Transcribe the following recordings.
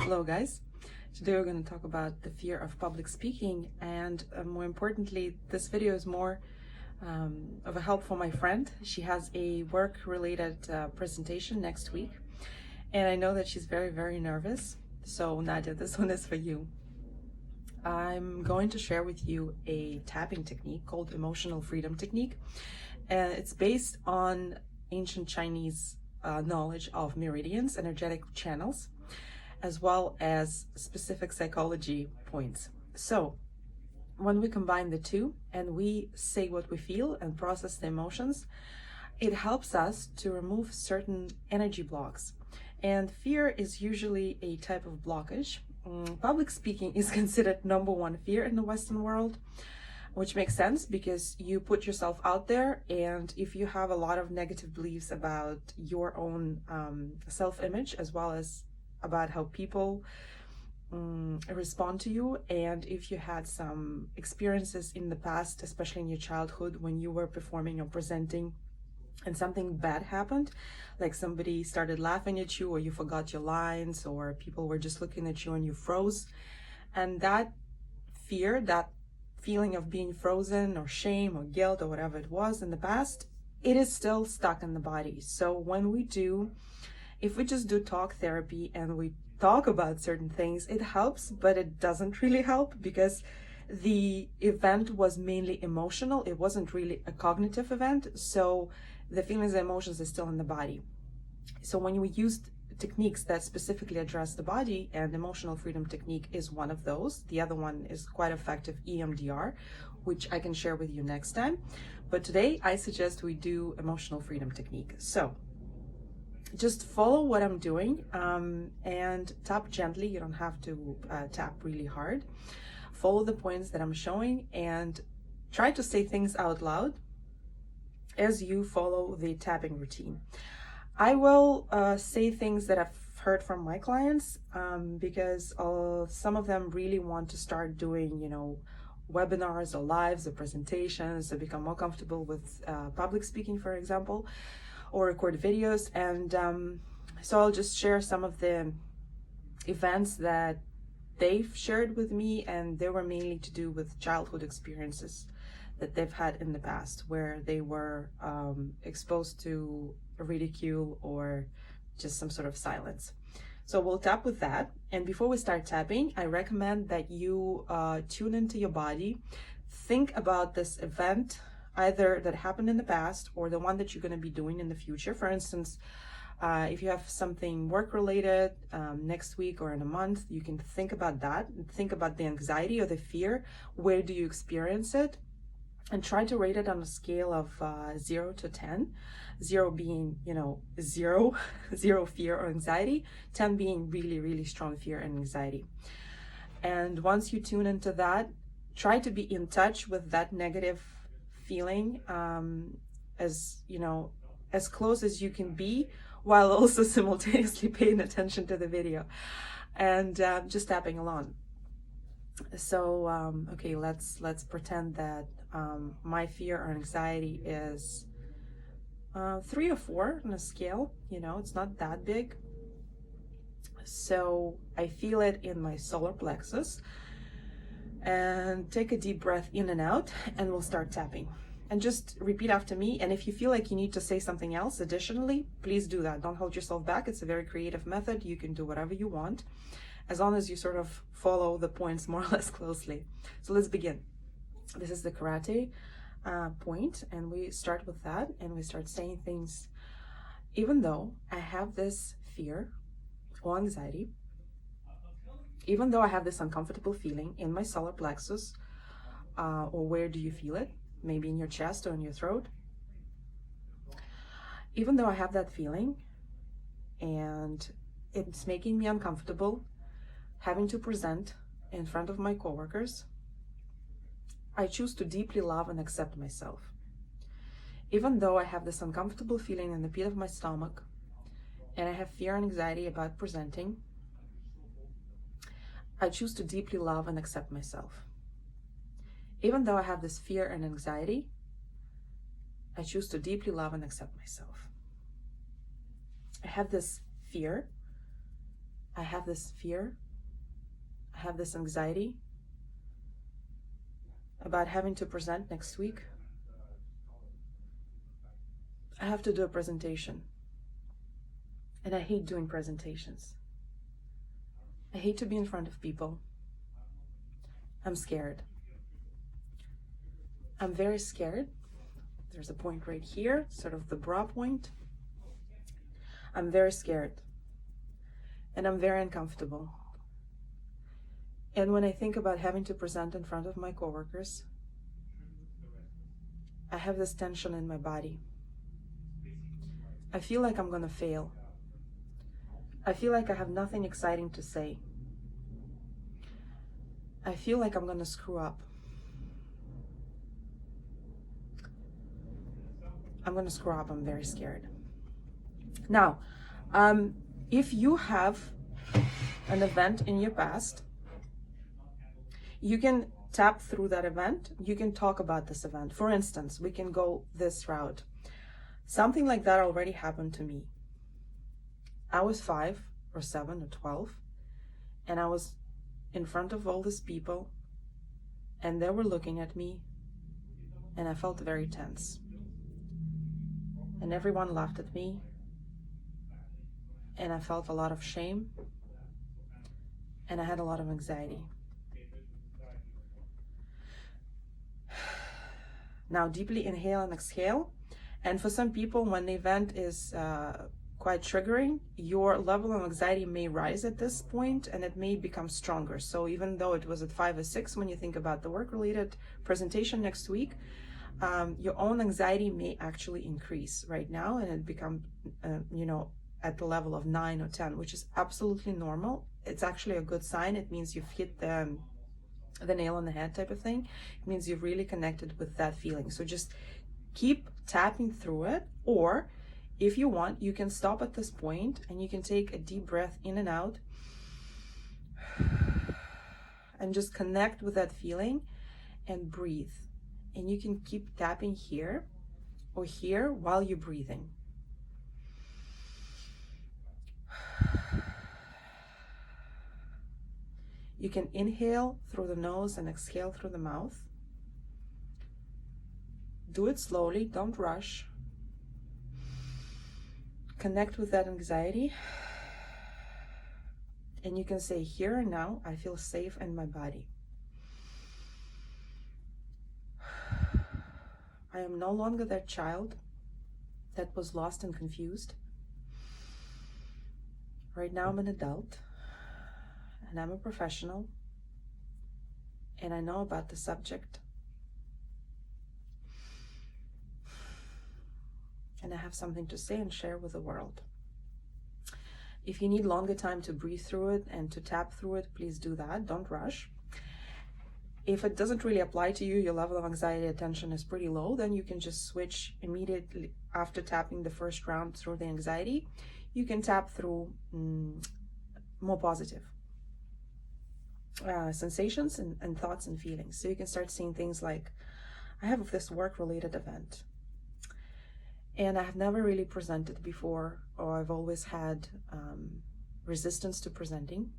Hello guys, today we're going to talk about the fear of public speaking, and more importantly, this video is more of a help for my friend. She has a work-related presentation next week, and I know that she's very nervous. So Nadia, this one is for you. I'm going to share with you a tapping technique called emotional freedom technique, and it's based on ancient Chinese knowledge of meridians, energetic channels, as well as specific psychology points. So when we combine the two and we say what we feel and process the emotions, it helps us to remove certain energy blocks. And fear is usually a type of blockage. Public speaking is considered #1 fear in the Western world, which makes sense because you put yourself out there, and if you have a lot of negative beliefs about your own self-image, as well as about how people respond to you, and if you had some experiences in the past, especially in your childhood, when you were performing or presenting and something bad happened, like somebody started laughing at you, or you forgot your lines, or people were just looking at you and you froze, and that fear, that feeling of being frozen or shame or guilt or whatever it was in the past, it is still stuck in the body. So if we just do talk therapy and we talk about certain things, it helps, but it doesn't really help because the event was mainly emotional. It wasn't really a cognitive event. So the feelings and emotions are still in the body. So when we used techniques that specifically address the body, and emotional freedom technique is one of those. The other one is quite effective, EMDR, which I can share with you next time. But today I suggest we do emotional freedom technique. So just follow what I'm doing and tap gently. You don't have to tap really hard. Follow the points that I'm showing and try to say things out loud as you follow the tapping routine. I will say things that I've heard from my clients because some of them really want to start doing, webinars or lives or presentations to become more comfortable with public speaking, for example, or record videos. And so I'll just share some of the events that they've shared with me, and they were mainly to do with childhood experiences that they've had in the past, where they were exposed to ridicule or just some sort of silence. So we'll tap with that. And before we start tapping, I recommend that you tune into your body. Think about this event, either that happened in the past or the one that you're going to be doing in the future. For instance, if you have something work-related next week or in a month, you can think about that. Think about the anxiety or the fear. Where do you experience it? And try to rate it on a scale of 0 to 10. 0 being, zero fear or anxiety. 10 being really strong fear and anxiety. And once you tune into that, try to be in touch with that negative feeling as close as you can be, while also simultaneously paying attention to the video and just tapping along. So okay, let's pretend that my fear or anxiety is 3 or 4 on a scale. It's not that big. So I feel it in my solar plexus, and take a deep breath in and out, and we'll start tapping. And just repeat after me. And if you feel like you need to say something else additionally, please do that. Don't hold yourself back. It's a very creative method. You can do whatever you want, as long as you sort of follow the points more or less closely. So let's begin. This is the karate point, and we start with that, and we start saying things. Even though I have this fear or anxiety, even though I have this uncomfortable feeling in my solar plexus, or where do you feel it? Maybe in your chest or in your throat. Even though I have that feeling and it's making me uncomfortable having to present in front of my coworkers, I choose to deeply love and accept myself. Even though I have this uncomfortable feeling in the pit of my stomach and I have fear and anxiety about presenting, I choose to deeply love and accept myself. Even though I have this fear and anxiety, I choose to deeply love and accept myself. I have this fear I have this fear, I have this anxiety about having to present next week. I have to do a presentation, and I hate doing presentations. I hate to be in front of people. I'm scared. I'm very scared. There's a point right here, sort of the bra point. I'm very scared, and I'm very uncomfortable. And when I think about having to present in front of my coworkers, I have this tension in my body. I feel like I'm gonna fail. I feel like I have nothing exciting to say. I feel like I'm gonna screw up. I'm gonna screw up. I'm very scared. Now, if you have an event in your past, you can tap through that event. You can talk about this event. For instance, we can go this route. Something like that already happened to me. I was 5 or 7 or 12, and I was in front of all these people, and they were looking at me, and I felt very tense. And everyone laughed at me, and I felt a lot of shame, and I had a lot of anxiety. Now deeply inhale and exhale. And for some people, when the event is quite triggering, your level of anxiety may rise at this point, and it may become stronger. So even though it was at 5 or 6, when you think about the work-related presentation next week, your own anxiety may actually increase right now, and it become, at the level of 9 or 10, which is absolutely normal. It's actually a good sign. It means you've hit the nail on the head type of thing. It means you've really connected with that feeling. So just keep tapping through it, or if you want, you can stop at this point and you can take a deep breath in and out and just connect with that feeling and breathe. And you can keep tapping here or here while you're breathing. You can inhale through the nose and exhale through the mouth. Do it slowly, don't rush. Connect with that anxiety. And you can say, here and now, I feel safe in my body. I am no longer that child that was lost and confused. Right now I'm an adult, and I'm a professional, and I know about the subject, and I have something to say and share with the world. If you need longer time to breathe through it and to tap through it, please do that. Don't rush. If it doesn't really apply to you, your level of anxiety attention is pretty low, then you can just switch immediately after tapping the first round through the anxiety. You can tap through more positive sensations and thoughts and feelings. So you can start seeing things like, I have this work-related event, and I have never really presented before, or I've always had resistance to presenting.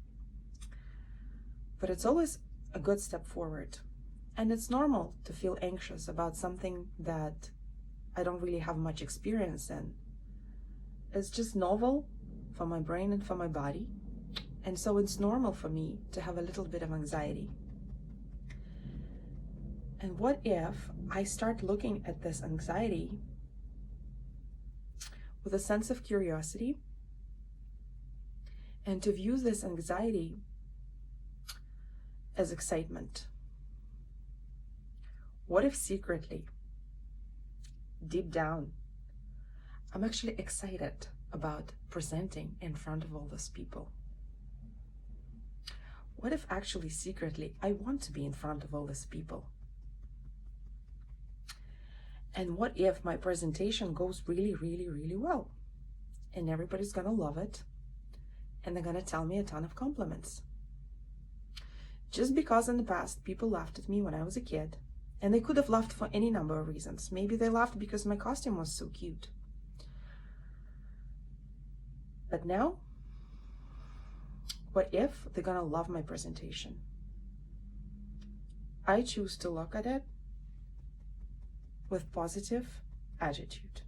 But it's always a good step forward. And it's normal to feel anxious about something that I don't really have much experience in. It's just novel for my brain and for my body. And so it's normal for me to have a little bit of anxiety. And what if I start looking at this anxiety with a sense of curiosity, and to view this anxiety as excitement? What if secretly, deep down, I'm actually excited about presenting in front of all those people? What if actually secretly I want to be in front of all these people? And what if my presentation goes really, really, really well, and everybody's gonna love it, and they're gonna tell me a ton of compliments? Just because in the past people laughed at me when I was a kid, and they could have laughed for any number of reasons. Maybe they laughed because my costume was so cute. But now, What if they're gonna love my presentation? I choose to look at it with positive attitude.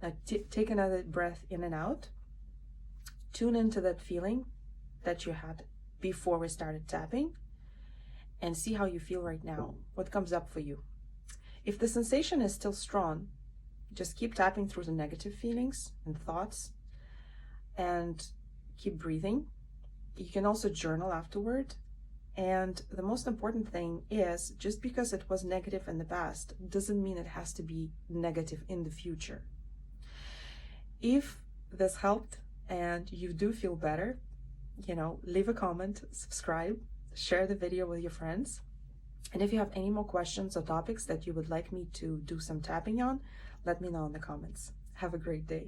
Now take another breath in and out. Tune into that feeling that you had before we started tapping and see how you feel right now. What comes up for you? If the sensation is still strong, just keep tapping through the negative feelings and thoughts and keep breathing. You can also journal afterward. And the most important thing is, just because it was negative in the past doesn't mean it has to be negative in the future. If this helped and you do feel better, leave a comment, subscribe, share the video with your friends. And if you have any more questions or topics that you would like me to do some tapping on, let me know in the comments. Have a great day.